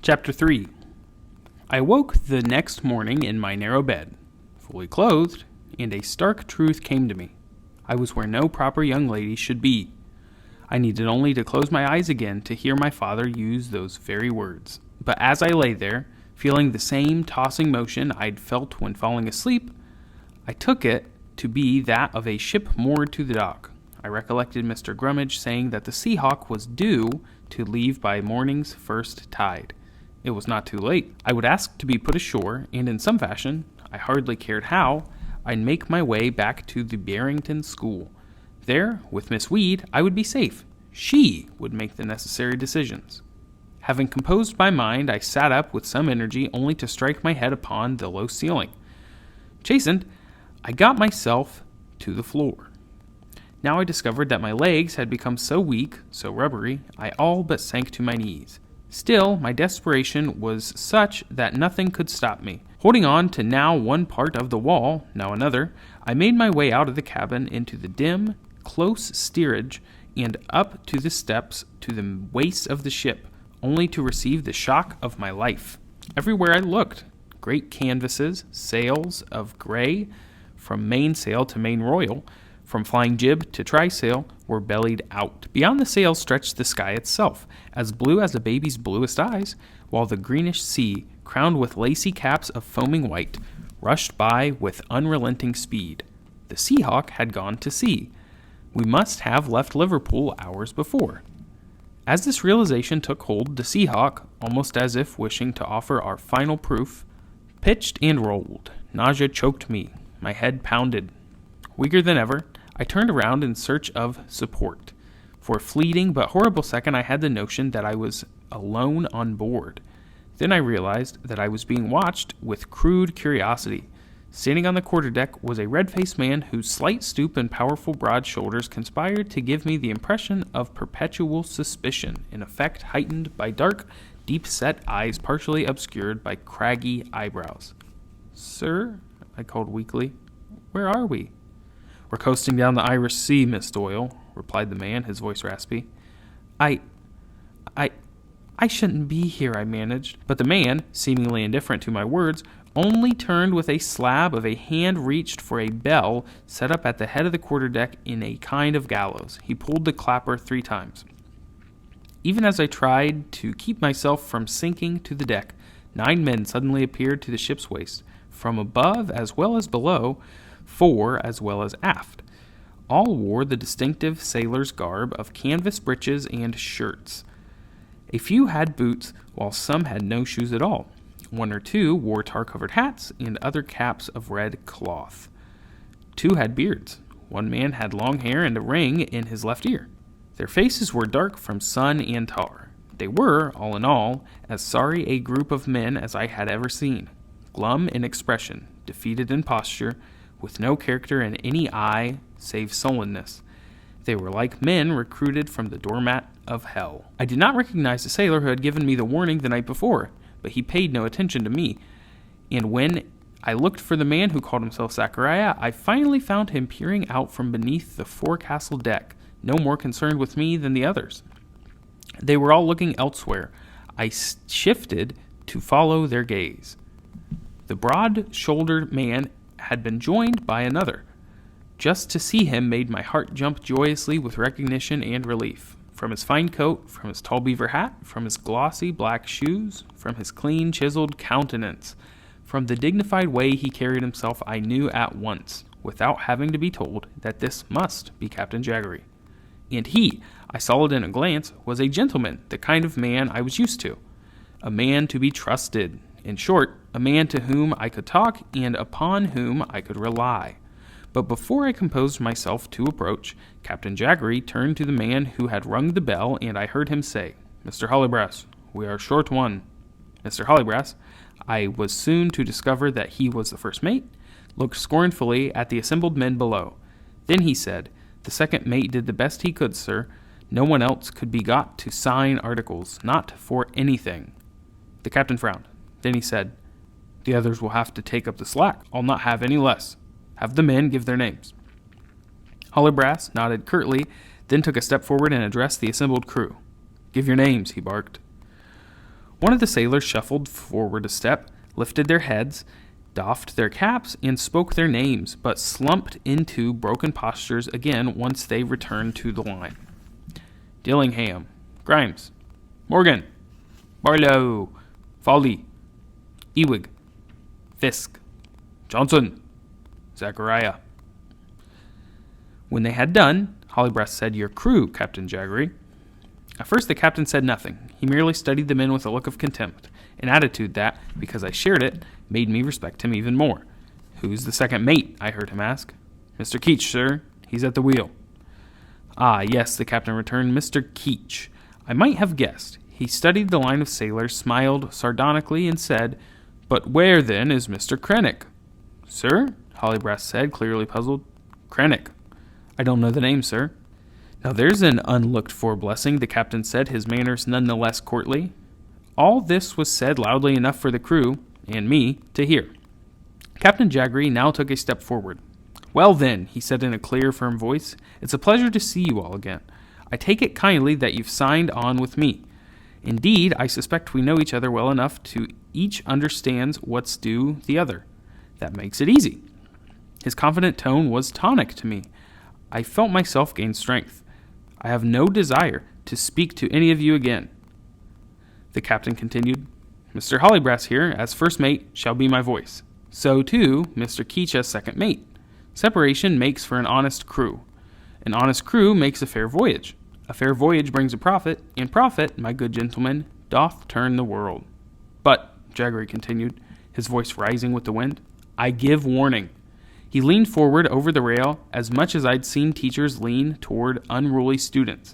Chapter 3. I awoke the next morning in my narrow bed, fully clothed, and a stark truth came to me. I was where no proper young lady should be. I needed only to close my eyes again to hear my father use those very words. But as I lay there, feeling the same tossing motion I'd felt when falling asleep, I took it to be that of a ship moored to the dock. I recollected Mr. Grummage saying that the Seahawk was due to leave by morning's first tide. It was not too late. I would ask to be put ashore, and in some fashion, I hardly cared how, I'd make my way back to the Barrington School. There, with Miss Weed, I would be safe. She would make the necessary decisions. Having composed my mind, I sat up with some energy, only to strike my head upon the low ceiling. Chastened, I got myself to the floor. Now I discovered that my legs had become so weak, so rubbery, I all but sank to my knees. Still, my desperation was such that nothing could stop me. Holding on to now one part of the wall, now another, I made my way out of the cabin into the dim, close steerage and up to the steps to the waist of the ship, only to receive the shock of my life. Everywhere I looked, great canvases, sails of gray, from mainsail to main royal, from flying jib to trysail, were bellied out. Beyond the sails stretched the sky itself, as blue as a baby's bluest eyes, while the greenish sea, crowned with lacy caps of foaming white, rushed by with unrelenting speed. The Seahawk had gone to sea. We must have left Liverpool hours before. As this realization took hold, the Seahawk, almost as if wishing to offer our final proof, pitched and rolled. Nausea choked me. My head pounded. Weaker than ever, I turned around in search of support. For a fleeting but horrible second, I had the notion that I was alone on board. Then I realized that I was being watched with crude curiosity. Standing on the quarterdeck was a red-faced man whose slight stoop and powerful broad shoulders conspired to give me the impression of perpetual suspicion, in effect heightened by dark, deep-set eyes partially obscured by craggy eyebrows. "Sir," I called weakly, "where are we?" "We're coasting down the Irish Sea, Miss Doyle," replied the man, his voice raspy. I shouldn't be here," I managed. But the man, seemingly indifferent to my words, only turned with a slab of a hand reached for a bell set up at the head of the quarterdeck in a kind of gallows. He pulled the clapper 3 times. Even as I tried to keep myself from sinking to the deck, 9 men suddenly appeared to the ship's waist, from above as well as below, fore as well as aft. All wore the distinctive sailor's garb of canvas breeches and shirts. A few had boots, while some had no shoes at all. 1 or 2 wore tar-covered hats and other caps of red cloth. 2 had beards. 1 man had long hair and a ring in his left ear. Their faces were dark from sun and tar. They were, all in all, as sorry a group of men as I had ever seen. Glum in expression, defeated in posture, with no character in any eye save sullenness. They were like men recruited from the doormat of hell. I did not recognize the sailor who had given me the warning the night before, but he paid no attention to me, and when I looked for the man who called himself Zachariah, I finally found him peering out from beneath the forecastle deck, no more concerned with me than the others. They were all looking elsewhere. I shifted to follow their gaze. The broad-shouldered man had been joined by another. Just to see him made my heart jump joyously with recognition and relief. From his fine coat, from his tall beaver hat, from his glossy black shoes, from his clean, chiseled countenance, from the dignified way he carried himself, I knew at once, without having to be told, that this must be Captain Jaggery. And he, I saw it in a glance, was a gentleman, the kind of man I was used to. A man to be trusted. In short, a man to whom I could talk and upon whom I could rely. But before I composed myself to approach, Captain Jaggery turned to the man who had rung the bell, and I heard him say, "Mr. Hollybrass, we are short one." Mr. Hollybrass, I was soon to discover that he was the first mate, looked scornfully at the assembled men below. Then he said, "The second mate did the best he could, sir. No one else could be got to sign articles, not for anything." The captain frowned. Then he said, "The others will have to take up the slack. I'll not have any less. Have the men give their names." Hollybrass nodded curtly, then took a step forward and addressed the assembled crew. "Give your names," he barked. One of the sailors shuffled forward a step, lifted their heads, doffed their caps, and spoke their names, but slumped into broken postures again once they returned to the line. Dillingham, Grimes, Morgan, Barlow, Foley, Ewig, Fisk, Johnson, Zachariah. When they had done, Hollybreast said, "Your crew, Captain Jaggery." At first the captain said nothing. He merely studied the men with a look of contempt, an attitude that, because I shared it, made me respect him even more. "Who's the second mate?" I heard him ask. "Mr. Keach, sir. He's at the wheel." "Ah, yes," the captain returned, "Mr. Keach. I might have guessed." He studied the line of sailors, smiled sardonically, and said, "But where, then, is Mr. Krennic?" "Sir?" Hollybreast said, clearly puzzled. "Krennic. I don't know the name, sir." "Now there's an unlooked-for blessing," the captain said, his manners none the less courtly. All this was said loudly enough for the crew, and me, to hear. Captain Jaggery now took a step forward. "Well, then," he said in a clear, firm voice, "it's a pleasure to see you all again. I take it kindly that you've signed on with me. Indeed, I suspect we know each other well enough to each understands what's due the other. That makes it easy." His confident tone was tonic to me. I felt myself gain strength. "I have no desire to speak to any of you again." The captain continued, "Mr. Hollybreast here, as first mate, shall be my voice. So, too, Mr. Keach as second mate. Separation makes for an honest crew. An honest crew makes a fair voyage. A fair voyage brings a profit, and profit, my good gentleman, doth turn the world. But," Jaggery continued, his voice rising with the wind, "I give warning." He leaned forward over the rail as much as I'd seen teachers lean toward unruly students.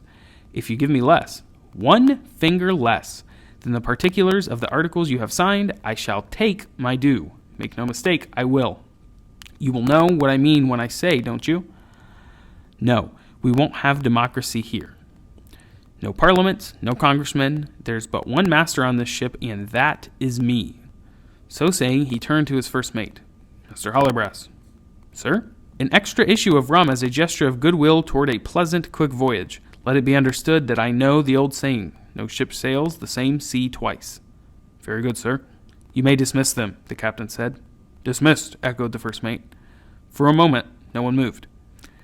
"If you give me less, one finger less, than the particulars of the articles you have signed, I shall take my due. Make no mistake, I will. You will know what I mean when I say, don't you? No, we won't have democracy here. No parliaments, no congressmen. There's but one master on this ship, and that is me." So saying, he turned to his first mate. "Mr. Hollybreast." "Sir?" "An extra issue of rum as a gesture of goodwill toward a pleasant, quick voyage. Let it be understood that I know the old saying, no ship sails the same sea twice." "Very good, sir." "You may dismiss them," the captain said. "Dismissed," echoed the first mate. For a moment, no one moved.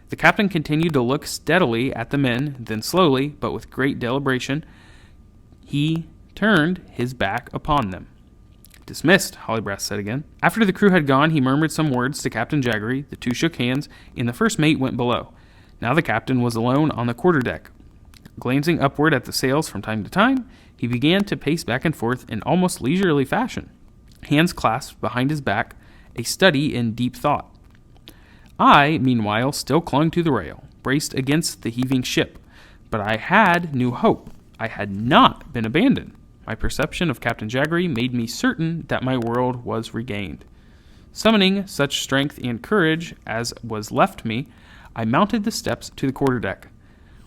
The captain continued to look steadily at the men, then slowly, but with great deliberation, he turned his back upon them. "Dismissed," Hollybreast said again. After the crew had gone, he murmured some words to Captain Jaggery, the two shook hands, and the first mate went below. Now the captain was alone on the quarterdeck. Glancing upward at the sails from time to time, he began to pace back and forth in almost leisurely fashion, hands clasped behind his back, a study in deep thought. I, meanwhile, still clung to the rail, braced against the heaving ship, but I had new hope. I had not been abandoned. My perception of Captain Jaggery made me certain that my world was regained. Summoning such strength and courage as was left me, I mounted the steps to the quarterdeck.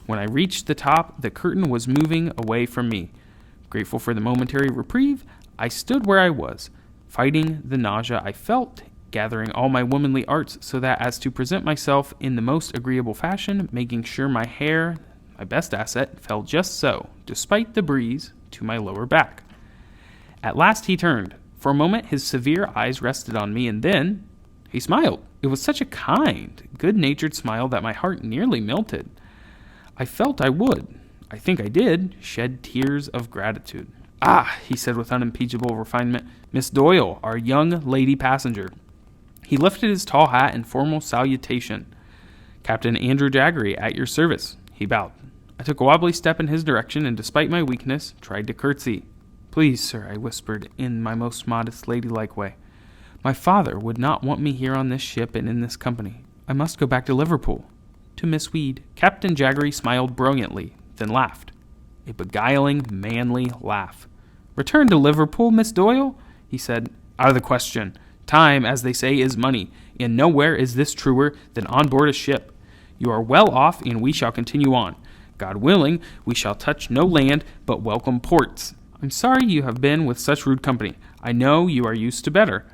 When I reached the top, the curtain was moving away from me. Grateful for the momentary reprieve, I stood where I was, fighting the nausea I felt, gathering all my womanly arts so that as to present myself in the most agreeable fashion, making sure my hair, my best asset, fell just so, despite the breeze, to my lower back. At last he turned. For a moment his severe eyes rested on me, and then he smiled. It was such a kind, good-natured smile that my heart nearly melted. I felt I think I did, shed tears of gratitude. "Ah," he said with unimpeachable refinement, "Miss Doyle, our young lady passenger." He lifted his tall hat in formal salutation. "Captain Andrew Jaggery, at your service." He bowed. I took a wobbly step in his direction, and despite my weakness, tried to curtsy. "Please, sir," I whispered in my most modest, ladylike way. "My father would not want me here on this ship and in this company. I must go back to Liverpool, to Miss Weed." Captain Jaggery smiled brilliantly, then laughed. A beguiling, manly laugh. "Return to Liverpool, Miss Doyle?" he said. "Out of the question. Time, as they say, is money, and nowhere is this truer than on board a ship. You are well off, and we shall continue on. God willing, we shall touch no land but welcome ports. I'm sorry you have been with such rude company. I know you are used to better.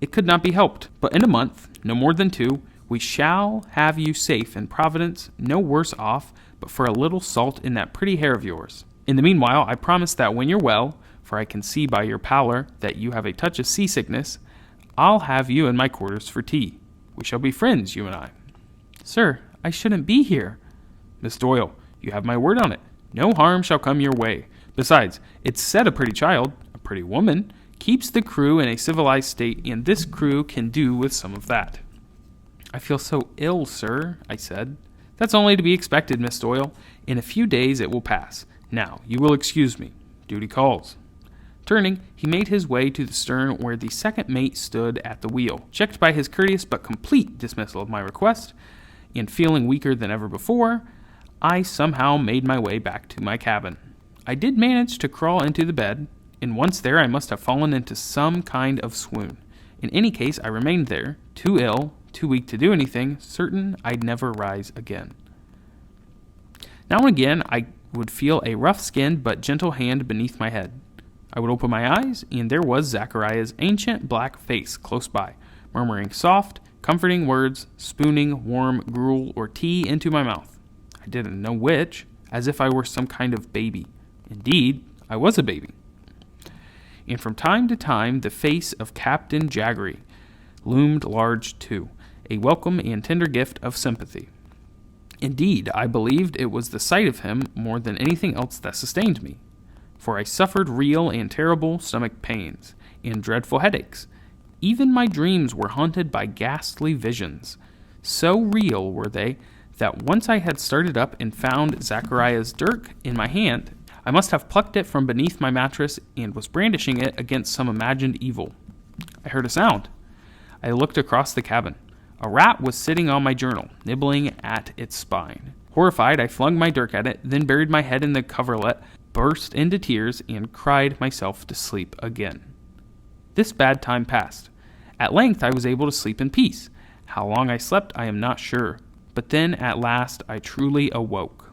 It could not be helped, but in a month, no more than 2, we shall have you safe in Providence, no worse off, but for a little salt in that pretty hair of yours. In the meanwhile, I promise that when you're well, for I can see by your pallor that you have a touch of seasickness, I'll have you in my quarters for tea. We shall be friends, you and I." "Sir, I shouldn't be here." "Miss Doyle, you have my word on it. No harm shall come your way. Besides, it's said a pretty child, a pretty woman, keeps the crew in a civilized state, and this crew can do with some of that." "I feel so ill, sir," I said. "That's only to be expected, Miss Doyle. In a few days it will pass. Now, you will excuse me. Duty calls." Turning, he made his way to the stern where the second mate stood at the wheel. Checked by his courteous but complete dismissal of my request, and feeling weaker than ever before, I somehow made my way back to my cabin. I did manage to crawl into the bed, and once there I must have fallen into some kind of swoon. In any case, I remained there, too ill, too weak to do anything, certain I'd never rise again. Now and again I would feel a rough-skinned but gentle hand beneath my head. I would open my eyes, and there was Zachariah's ancient black face close by, murmuring soft, comforting words, spooning warm gruel or tea into my mouth. I didn't know which, as if I were some kind of baby. Indeed, I was a baby. And from time to time the face of Captain Jaggery loomed large too, a welcome and tender gift of sympathy. Indeed, I believed it was the sight of him more than anything else that sustained me, for I suffered real and terrible stomach pains, and dreadful headaches. Even my dreams were haunted by ghastly visions. So real were they that once I had started up and found Zachariah's dirk in my hand, I must have plucked it from beneath my mattress and was brandishing it against some imagined evil. I heard a sound. I looked across the cabin. A rat was sitting on my journal, nibbling at its spine. Horrified, I flung my dirk at it, then buried my head in the coverlet, burst into tears, and cried myself to sleep again. This bad time passed. At length I was able to sleep in peace. How long I slept I am not sure, but then at last I truly awoke.